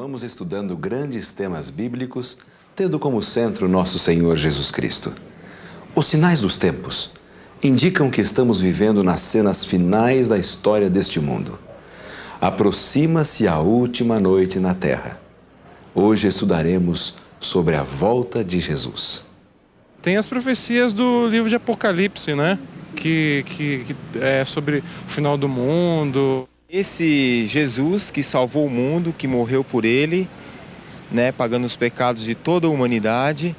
Continuamos estudando grandes temas bíblicos, tendo como centro nosso Senhor Jesus Cristo. Os sinais dos tempos indicam que estamos vivendo nas cenas finais da história deste mundo. Aproxima-se a última noite na Terra. Hoje estudaremos sobre a volta de Jesus. Tem as profecias do livro de Apocalipse, né? Que é sobre o final do mundo. Esse Jesus que salvou o mundo, que morreu por ele, né, pagando os pecados de toda a humanidade,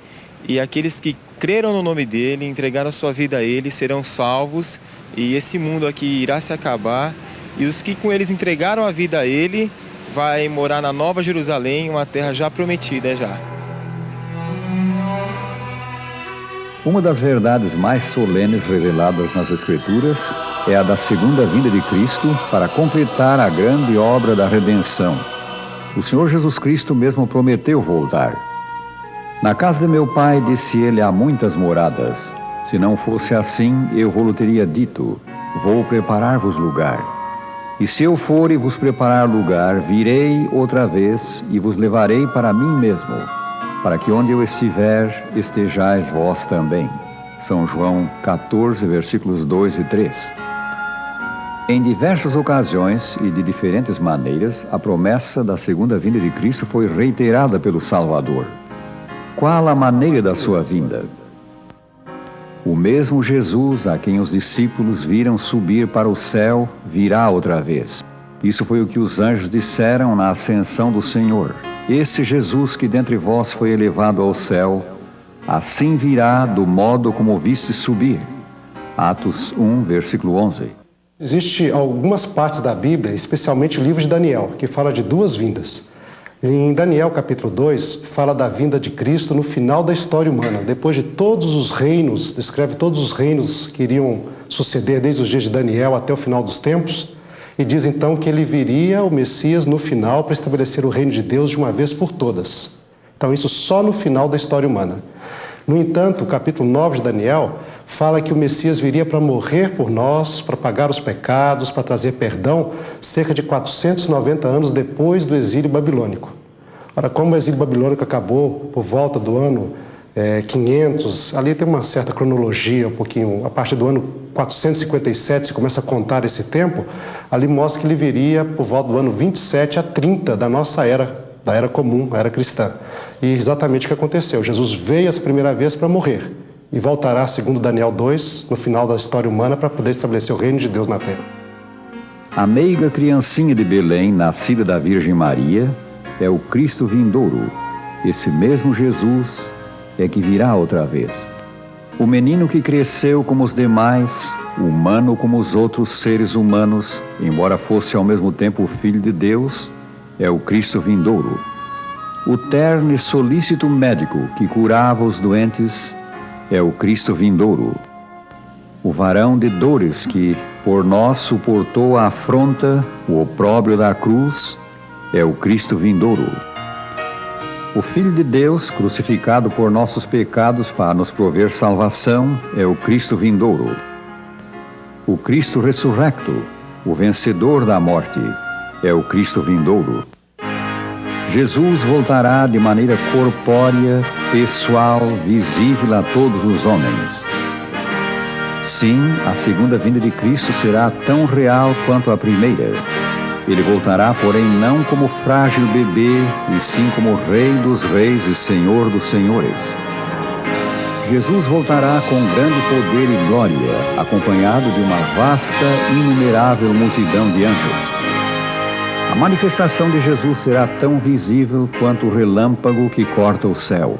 e aqueles que creram no nome dele, entregaram a sua vida a ele, serão salvos, e esse mundo aqui irá se acabar, e os que com eles entregaram a vida a ele, vai morar na Nova Jerusalém, uma terra já prometida já. Uma das verdades mais solenes reveladas nas Escrituras é a da segunda vinda de Cristo para completar a grande obra da redenção. O Senhor Jesus Cristo mesmo prometeu voltar. Na casa de meu Pai, disse ele, há muitas moradas. Se não fosse assim, eu vos teria dito, vou preparar-vos lugar. E se eu for e vos preparar lugar, virei outra vez e vos levarei para mim mesmo, para que onde eu estiver, estejais vós também. São João 14, versículos 2 e 3. Em diversas ocasiões e de diferentes maneiras, a promessa da segunda vinda de Cristo foi reiterada pelo Salvador. Qual a maneira da sua vinda? O mesmo Jesus a quem os discípulos viram subir para o céu, virá outra vez. Isso foi o que os anjos disseram na ascensão do Senhor. Este Jesus que dentre vós foi elevado ao céu, assim virá do modo como viste subir. Atos 1, versículo 11. Existem algumas partes da Bíblia, especialmente o livro de Daniel, que fala de duas vindas. Em Daniel capítulo 2, fala da vinda de Cristo no final da história humana. Depois de todos os reinos, descreve todos os reinos que iriam suceder desde os dias de Daniel até o final dos tempos. E diz então que ele viria, o Messias, no final para estabelecer o reino de Deus de uma vez por todas. Então isso só no final da história humana. No entanto, o capítulo 9 de Daniel fala que o Messias viria para morrer por nós, para pagar os pecados, para trazer perdão, cerca de 490 anos depois do exílio babilônico. Ora, como o exílio babilônico acabou por volta do ano 500, ali tem uma certa cronologia, um pouquinho, a partir do ano 457 se começa a contar esse tempo, ali mostra que ele viria por volta do ano 27 a 30 da nossa era, da era comum, a era cristã. E exatamente o que aconteceu, Jesus veio essa primeira vez para morrer, e voltará, segundo Daniel 2, no final da história humana, para poder estabelecer o reino de Deus na terra. A meiga criancinha de Belém, nascida da Virgem Maria, é o Cristo vindouro. Esse mesmo Jesus é que virá outra vez. O menino que cresceu como os demais, humano como os outros seres humanos, embora fosse ao mesmo tempo o Filho de Deus, é o Cristo vindouro. O terno e solícito médico que curava os doentes é o Cristo vindouro. O varão de dores que por nós suportou a afronta, o opróbrio da cruz, é o Cristo vindouro. O Filho de Deus, crucificado por nossos pecados para nos prover salvação, é o Cristo vindouro. O Cristo ressurrecto, o vencedor da morte, é o Cristo vindouro. Jesus voltará de maneira corpórea, pessoal, visível a todos os homens. Sim, a segunda vinda de Cristo será tão real quanto a primeira. Ele voltará, porém, não como frágil bebê, e sim como Rei dos Reis e Senhor dos Senhores. Jesus voltará com grande poder e glória, acompanhado de uma vasta, inumerável multidão de anjos. A manifestação de Jesus será tão visível quanto o relâmpago que corta o céu.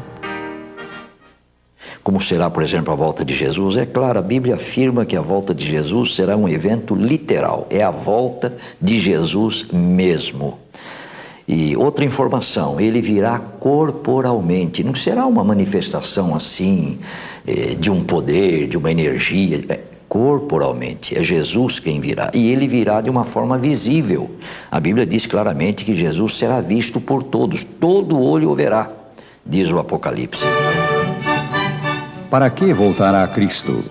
Como será, por exemplo, a volta de Jesus? É claro, a Bíblia afirma que a volta de Jesus será um evento literal. É a volta de Jesus mesmo. E outra informação, ele virá corporalmente. Não será uma manifestação assim, de um poder, de uma energia. Corporalmente, é Jesus quem virá. E ele virá de uma forma visível. A Bíblia diz claramente que Jesus será visto por todos. Todo olho o verá, diz o Apocalipse. Para que voltará Cristo?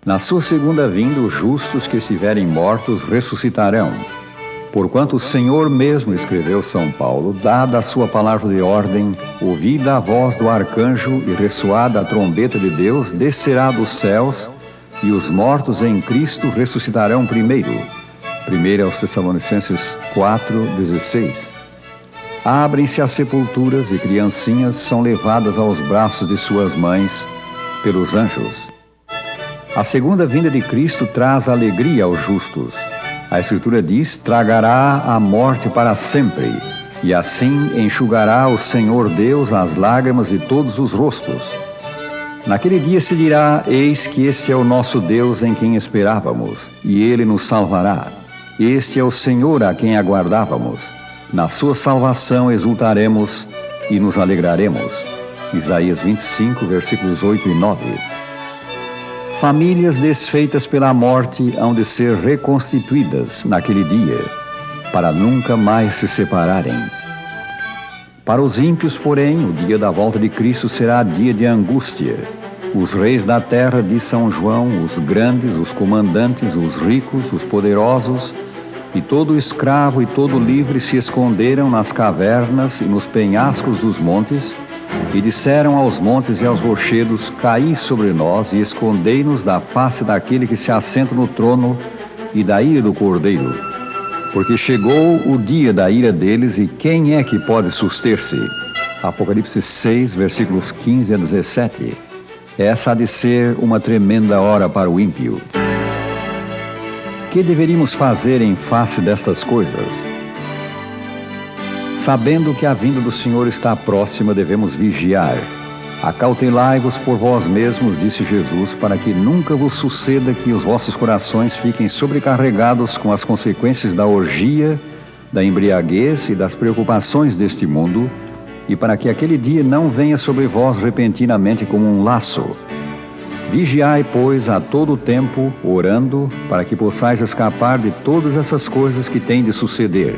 Na sua segunda vinda, os justos que estiverem mortos ressuscitarão. Porquanto o Senhor mesmo, escreveu São Paulo, dada a sua palavra de ordem, ouvida a voz do arcanjo e ressoada a trombeta de Deus, descerá dos céus, e os mortos em Cristo ressuscitarão primeiro. 1 aos Tessalonicenses 4:16. Abrem-se as sepulturas e criancinhas são levadas aos braços de suas mães pelos anjos. A segunda vinda de Cristo traz alegria aos justos. A Escritura diz: tragará a morte para sempre, e assim enxugará o Senhor Deus as lágrimas de todos os rostos. Naquele dia se dirá: eis que este é o nosso Deus em quem esperávamos, e ele nos salvará. Este é o Senhor a quem aguardávamos. Na sua salvação exultaremos e nos alegraremos. Isaías 25, versículos 8 e 9. Famílias desfeitas pela morte hão de ser reconstituídas naquele dia, para nunca mais se separarem. Para os ímpios, porém, o dia da volta de Cristo será dia de angústia. Os reis da terra, diz São João, os grandes, os comandantes, os ricos, os poderosos, e todo escravo e todo livre se esconderam nas cavernas e nos penhascos dos montes, e disseram aos montes e aos rochedos: caí sobre nós e escondei-nos da face daquele que se assenta no trono e da ira do Cordeiro. Porque chegou o dia da ira deles, e quem é que pode suster-se? Apocalipse 6, versículos 15 a 17. Essa há de ser uma tremenda hora para o ímpio. Que deveríamos fazer em face destas coisas? Sabendo que a vinda do Senhor está próxima, devemos vigiar. Acautelai-vos por vós mesmos, disse Jesus, para que nunca vos suceda que os vossos corações fiquem sobrecarregados com as consequências da orgia, da embriaguez e das preocupações deste mundo, e para que aquele dia não venha sobre vós repentinamente como um laço. Vigiai, pois, a todo tempo, orando, para que possais escapar de todas essas coisas que têm de suceder,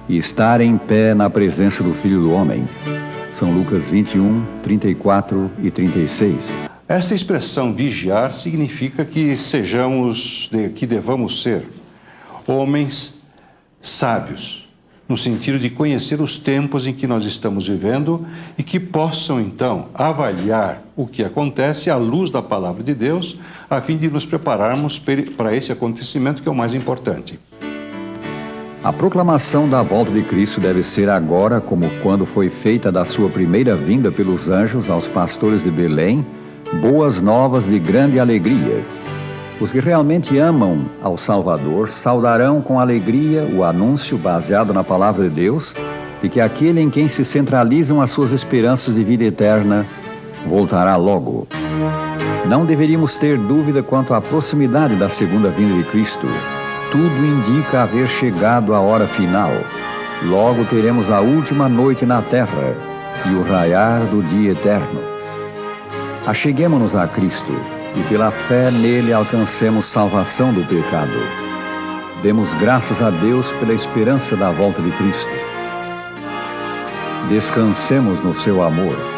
e estar em pé na presença do Filho do Homem. São Lucas 21, 34 e 36. Esta expressão vigiar significa que que devamos ser homens sábios, no sentido de conhecer os tempos em que nós estamos vivendo e que possam, então, avaliar o que acontece à luz da palavra de Deus, a fim de nos prepararmos para esse acontecimento que é o mais importante. A proclamação da volta de Cristo deve ser agora, como quando foi feita da sua primeira vinda pelos anjos aos pastores de Belém, boas novas de grande alegria. Os que realmente amam ao Salvador saudarão com alegria o anúncio baseado na palavra de Deus de que aquele em quem se centralizam as suas esperanças de vida eterna voltará logo. Não deveríamos ter dúvida quanto à proximidade da segunda vinda de Cristo. Tudo indica haver chegado a hora final. Logo teremos a última noite na terra e o raiar do dia eterno. Acheguemo-nos a Cristo e pela fé nele alcancemos salvação do pecado. Demos graças a Deus pela esperança da volta de Cristo. Descansemos no seu amor.